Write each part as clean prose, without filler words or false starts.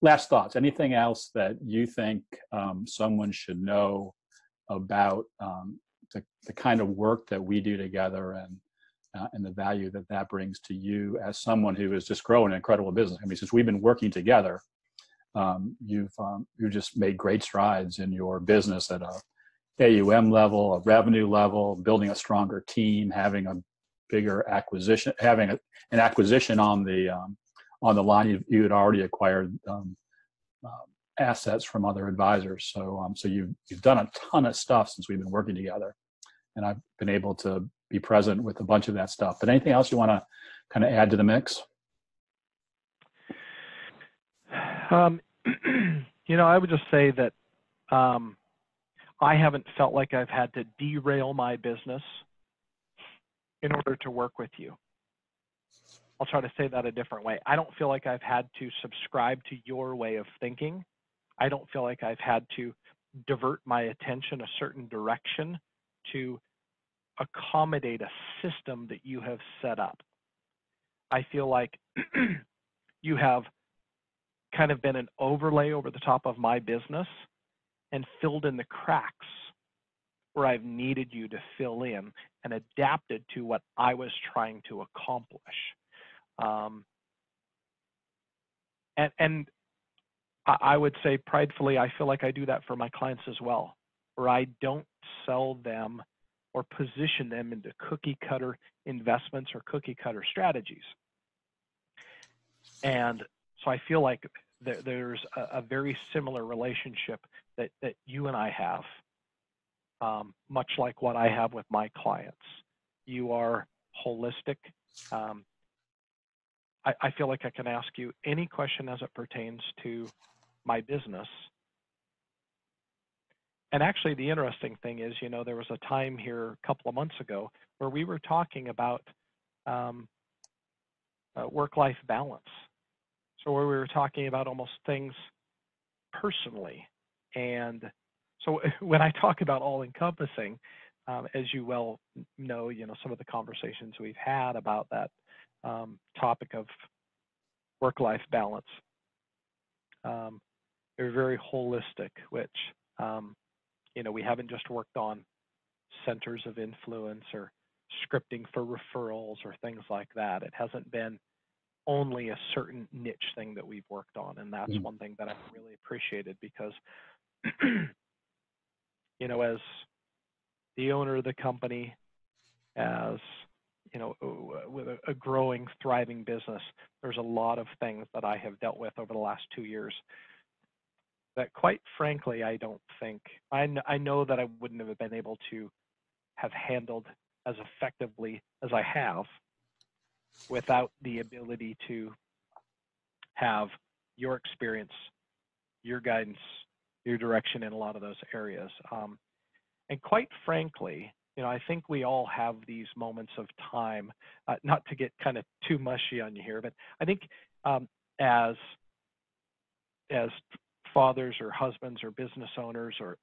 last thoughts. Anything else that you think someone should know about the kind of work that we do together, and the value that that brings to you as someone who is just growing an incredible business? I mean, since we've been working together, you've just made great strides in your business at a AUM level, a revenue level, building a stronger team, having a bigger acquisition, having an acquisition on the line. You had already acquired assets from other advisors. So you've done a ton of stuff since we've been working together, and I've been able to be present with a bunch of that stuff. But anything else you want to kind of add to the mix? I would just say that I haven't felt like I've had to derail my business in order to work with you. I'll try to say that a different way. I don't feel like I've had to subscribe to your way of thinking. I don't feel like I've had to divert my attention a certain direction to accommodate a system that you have set up. I feel like you have kind of been an overlay over the top of my business and filled in the cracks where I've needed you to fill in, and adapted to what I was trying to accomplish. And I would say pridefully, I feel like I do that for my clients as well, where I don't sell them or position them into cookie cutter investments or cookie cutter strategies. And so I feel like there's a very similar relationship that you and I have, much like what I have with my clients. You are holistic. I feel like I can ask you any question as it pertains to my business. And actually, the interesting thing is, there was a time here a couple of months ago where we were talking about work-life balance. So where we were talking about almost things personally. And so when I talk about all-encompassing, as you well know, some of the conversations we've had about that topic of work-life balance, they're very holistic, which, we haven't just worked on centers of influence or scripting for referrals or things like that. It hasn't been only a certain niche thing that we've worked on. And that's one thing that I've really appreciated, because, as the owner of the company, as, with a growing, thriving business, there's a lot of things that I have dealt with over the last 2 years that, quite frankly, I don't think, I know that I wouldn't have been able to have handled as effectively as I have without the ability to have your experience, your guidance, your direction in a lot of those areas. And quite frankly, I think we all have these moments of time, not to get kind of too mushy on you here, but I think as fathers or husbands or business owners, or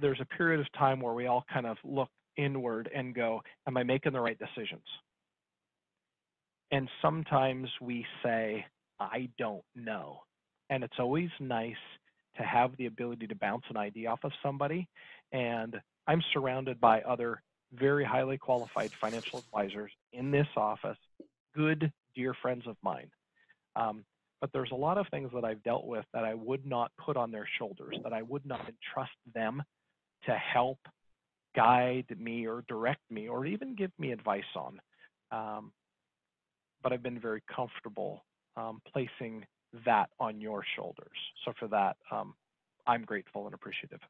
there's a period of time where we all kind of look inward and go, am I making the right decisions? And sometimes we say, I don't know. And it's always nice to have the ability to bounce an idea off of somebody. And I'm surrounded by other very highly qualified financial advisors in this office, good, dear friends of mine. But there's a lot of things that I've dealt with that I would not put on their shoulders, that I would not entrust them to help guide me or direct me or even give me advice on. But I've been very comfortable placing that on your shoulders. So for that, I'm grateful and appreciative.